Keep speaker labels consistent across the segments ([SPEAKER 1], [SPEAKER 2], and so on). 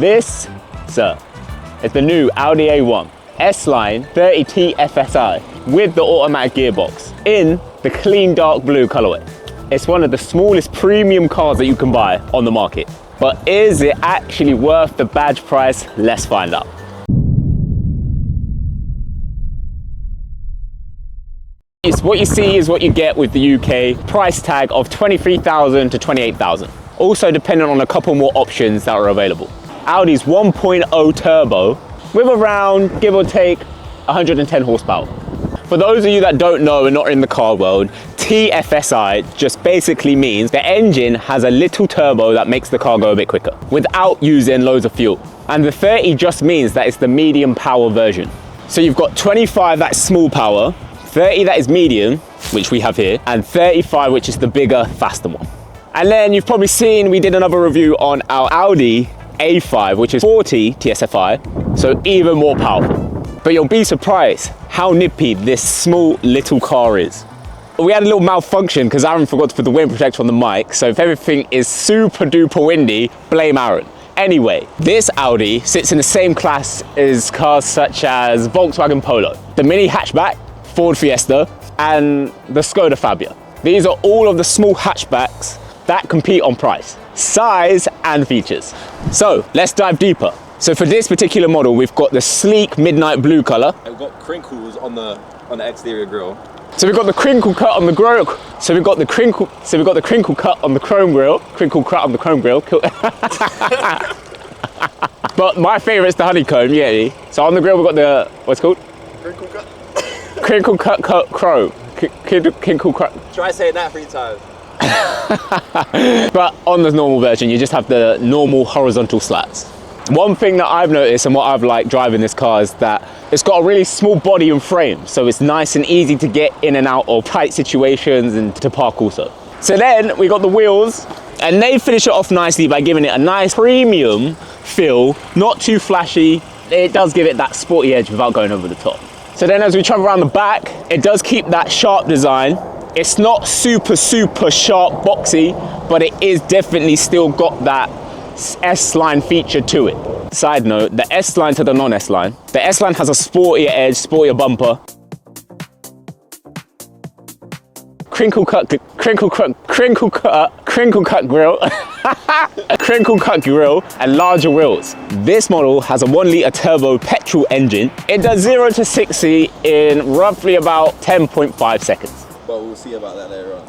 [SPEAKER 1] This, sir, is the new Audi A1 S Line 30 TFSI with the automatic gearbox in the clean dark blue colorway. It's one of the smallest premium cars that you can buy on the market. But is it actually worth the badge price? Let's find out. What you see is what you get with the UK price tag of 23,000 to 28,000. Also dependent on a couple more options that are available. Audi's 1.0 turbo with around, give or take, 110 horsepower. For those of you that don't know and not in the car world, TFSI just basically means the engine has a little turbo that makes the car go a bit quicker without using loads of fuel. And the 30 just means that it's the medium power version. So you've got 25, that's small power, 30 that is medium, which we have here, and 35, which is the bigger, faster one. And then you've probably seen we did another review on our Audi A5, which is 40 TFSI, so even more powerful. But you'll be surprised how nippy this small little car is. We had a little malfunction because Aaron forgot to put the wind protector on the mic, so if everything is super duper windy, blame Aaron. Anyway, this Audi sits in the same class as cars such as Volkswagen Polo, the mini hatchback, Ford Fiesta, and the Skoda Fabia. These are all of the small hatchbacks that compete on price, size, and features. So let's dive deeper. So for this particular model, we've got the sleek midnight blue color.
[SPEAKER 2] We've got crinkles on the exterior grille.
[SPEAKER 1] So we've got the crinkle cut on the grill. So we've got the crinkle cut on the chrome grille. Crinkle cut on the chrome grille. But my favorite is the honeycomb, yeah. So on the grill we've got the, what's it called?
[SPEAKER 2] Crinkle cut.
[SPEAKER 1] Crinkle cut chrome. Crinkle cut.
[SPEAKER 2] Try saying that 3 times.
[SPEAKER 1] But on the normal version, you just have the normal horizontal slats. One thing that I've noticed and what I've liked driving this car is that it's got a really small body and frame, so it's nice and easy to get in and out of tight situations and to park also. So then we got the wheels, and they finish it off nicely by giving it a nice premium feel, not too flashy. It does give it that sporty edge without going over the top. So then as we travel around the back, it does keep that sharp design. It's not super sharp boxy, but it is definitely still got that S Line feature to it. Side note, the S Line to the non-S Line. The S Line has a sportier edge, sportier bumper. Crinkle cut grill. Crinkle cut grill and larger wheels. This model has a 1 litre turbo petrol engine. It does 0 to 60 in roughly about 10.5 seconds.
[SPEAKER 2] But we'll see about that later on.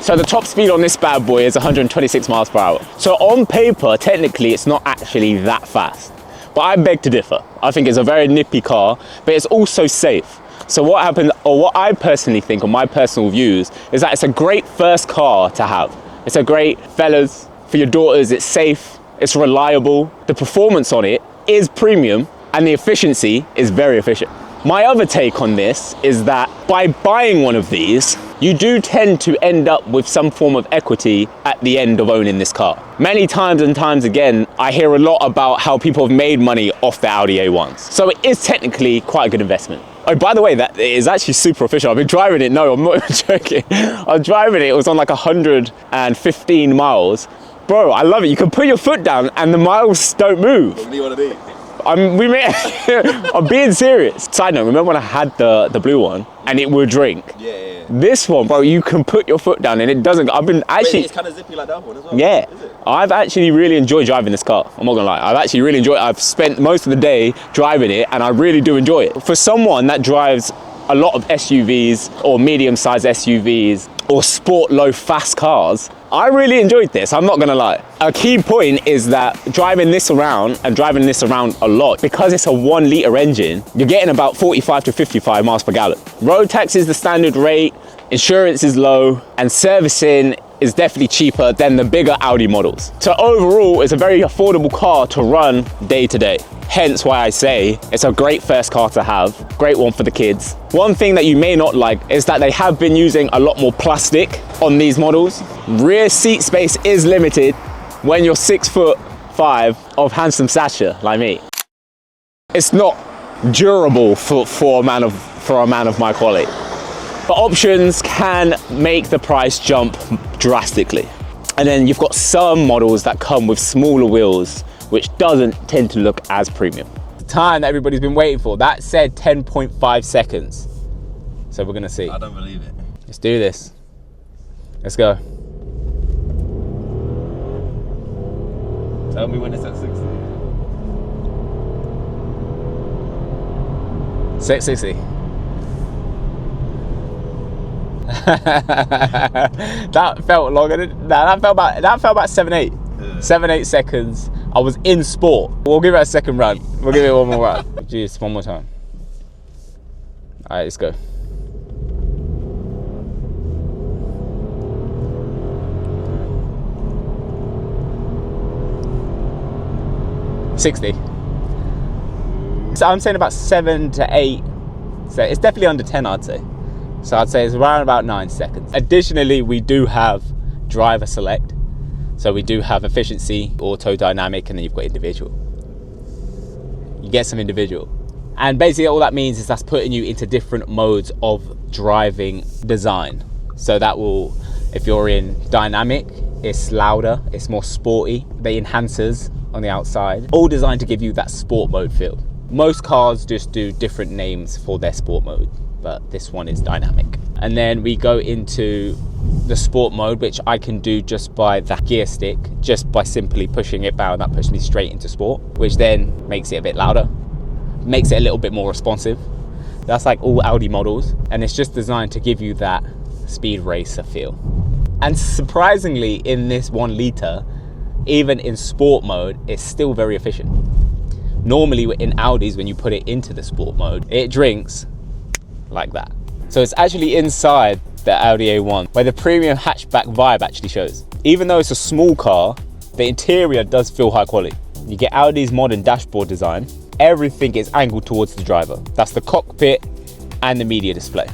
[SPEAKER 1] So the top speed on this bad boy is 126 miles per hour. So on paper, technically, it's not actually that fast. But I beg to differ. I think it's a very nippy car, but it's also safe. So what happens, or what I personally think, on my personal views, is that it's a great first car to have. It's a great, fellas, for your daughters, it's safe, it's reliable. The performance on it is premium, and the efficiency is very efficient. My other take on this is that by buying one of these, you do tend to end up with some form of equity at the end of owning this car. Many times and times again, I hear a lot about how people have made money off the Audi A1s. So it is technically quite a good investment. Oh, by the way, that is actually super efficient. I've been driving it, no, I'm not even joking. I was driving it was on like 115 miles. Bro, I love it. You can put your foot down and the miles don't move.
[SPEAKER 2] What do you want to do?
[SPEAKER 1] I'm being serious. Side note, remember when I had the blue one and it would drink?
[SPEAKER 2] Yeah.
[SPEAKER 1] This one, bro, you can put your foot down and it doesn't. I've been actually.
[SPEAKER 2] Wait, it's kind of zippy like that one as well.
[SPEAKER 1] Yeah.
[SPEAKER 2] Is it?
[SPEAKER 1] I've actually really enjoyed driving this car. I'm not gonna lie. I've actually really enjoyed it. I've spent most of the day driving it and I really do enjoy it. For someone that drives a lot of SUVs or medium-sized SUVs or sport low fast cars, I really enjoyed this, I'm not gonna lie. A key point is that driving this around a lot, because it's a 1 litre engine, you're getting about 45 to 55 miles per gallon. Road tax is the standard rate, insurance is low, and servicing is definitely cheaper than the bigger Audi models. So overall, it's a very affordable car to run day to day. Hence why I say it's a great first car to have, great one for the kids. One thing that you may not like is that they have been using a lot more plastic on these models. Rear seat space is limited when you're 6'5" of handsome stature like me. It's not durable for a man of my quality. But options can make the price jump drastically. And then you've got some models that come with smaller wheels, which doesn't tend to look as premium. The time that everybody's been waiting for, that said 10.5 seconds. So we're gonna see.
[SPEAKER 2] I don't believe it.
[SPEAKER 1] Let's do this. Let's go.
[SPEAKER 2] Tell me when it's at 60.
[SPEAKER 1] 660. That felt longer. That felt about 7-8. Yeah. 7-8 seconds. I was in sport. We'll give it a second run. We'll give it one more run. Jeez, one more time. All right, let's go. $60. So I'm saying about 7 to 8. So it's definitely under 10, I'd say. So I'd say it's around about 9 seconds. Additionally, we do have driver select. So we do have efficiency, auto, dynamic, and then you've got individual. You get some individual. And basically all that means is that's putting you into different modes of driving design. So that will, if you're in dynamic, it's louder, it's more sporty. The enhancers on the outside, all designed to give you that sport mode feel. Most cars just do different names for their sport mode, but this one is dynamic. And then we go into the sport mode, which I can do just by the gear stick, just by simply pushing it down. That pushes me straight into sport, which then makes it a bit louder, makes it a little bit more responsive. That's like all Audi models, and it's just designed to give you that speed racer feel. And surprisingly, in this 1 litre, even in sport mode, it's still very efficient. Normally in Audis, when you put it into the sport mode, it drinks like that. So it's actually inside the Audi A1 where the premium hatchback vibe actually shows. Even though it's a small car, the interior does feel high quality. You get Audi's modern dashboard design. Everything is angled towards the driver. That's the cockpit and the media display.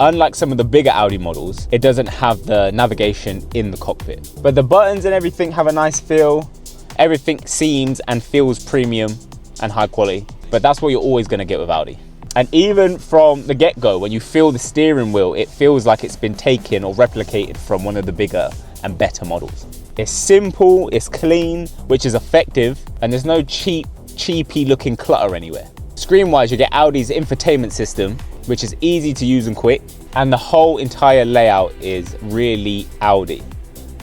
[SPEAKER 1] Unlike some of the bigger Audi models, it doesn't have the navigation in the cockpit. But the buttons and everything have a nice feel. Everything seems and feels premium and high quality. But that's what you're always gonna get with Audi. And even from the get-go, when you feel the steering wheel, it feels like it's been taken or replicated from one of the bigger and better models. It's simple, it's clean, which is effective, and there's no cheapy looking clutter anywhere. Screen-wise, you get Audi's infotainment system, which is easy to use and quick, and the whole entire layout is really Audi.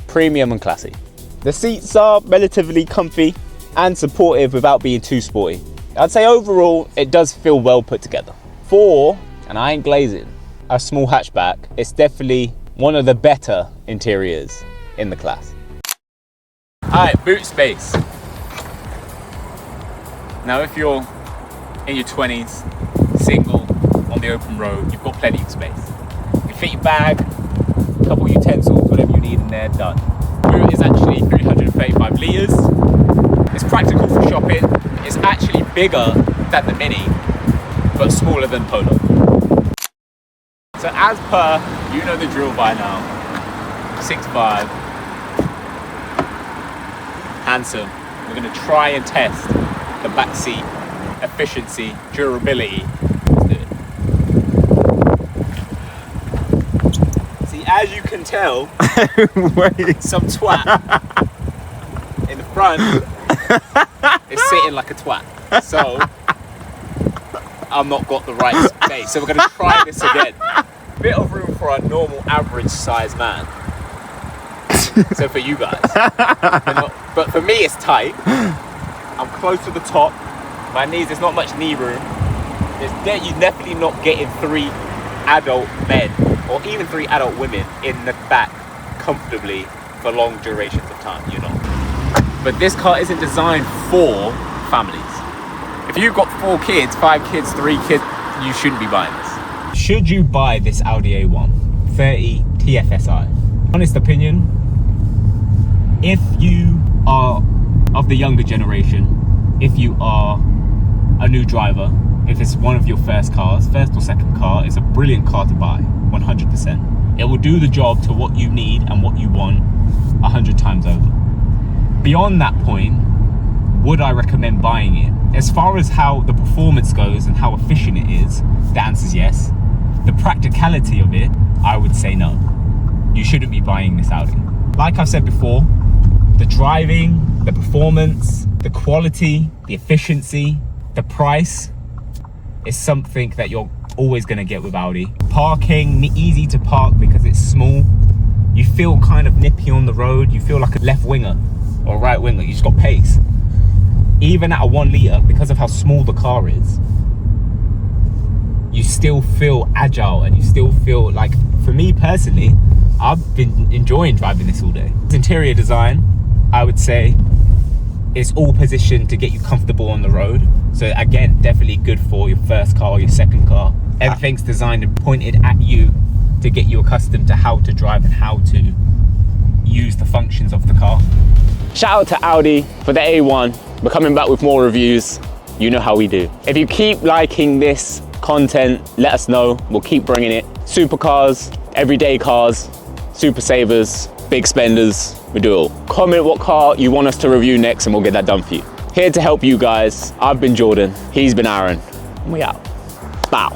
[SPEAKER 1] Premium and classy. The seats are relatively comfy and supportive without being too sporty. I'd say overall, it does feel well put together. For, and I ain't glazing, a small hatchback, it's definitely one of the better interiors in the class. All right, boot space. Now, if you're in your 20s, single, on the open road, you've got plenty of space. You fit your bag, a couple of utensils, whatever you need in there, done. Boot is actually 335 litres. It's practical for shopping. It's actually bigger than the Mini, but smaller than Polo. So as per, you know the drill by now, 6'5", handsome. We're gonna try and test the back seat efficiency, durability. Let's do it. See, as you can tell, some twat in the front is sitting like a twat. So I've not got the right space. So we're gonna try this again. Bit of room for a normal average size man. So for you guys. But for me it's tight. I'm close to the top. My knees, there's not much knee room. You're definitely not getting 3 adult men or even 3 adult women in the back comfortably for long durations of time. You're not. But this car isn't designed for families. If you've got 4 kids, 5 kids, 3 kids, you shouldn't be buying this. Should you buy this Audi A1 30 TFSI? Honest opinion, if you are of the younger generation, if you are a new driver, if it's one of your first cars, first or second car, it's a brilliant car to buy, 100%. It will do the job to what you need and what you want 100 times over. Beyond that point, would I recommend buying it? As far as how the performance goes and how efficient it is, the answer is yes. The practicality of it, I would say no. you shouldn't be buying this Audi. Like I've said before, the driving, the performance, the quality, the efficiency, the price is something that you're always gonna get with Audi. Parking, easy to park because it's small. You feel kind of nippy on the road. You feel like a left winger or right winger. You just got pace. Even at a 1 litre, because of how small the car is, you still feel agile and you still feel like, for me personally, I've been enjoying driving this all day. Interior design, I would say, is all positioned to get you comfortable on the road. So again, definitely good for your first car or your second car. Everything's designed and pointed at you to get you accustomed to how to drive and how to use the functions of the car. Shout out to Audi for the A1. We're coming back with more reviews. You know how we do. If you keep liking this content, let us know. We'll keep bringing it. Supercars, everyday cars, super savers, big spenders, we do it all. Comment what car you want us to review next and we'll get that done for you. Here to help you guys, I've been Jordan, he's been Aaron, and we out. Bow.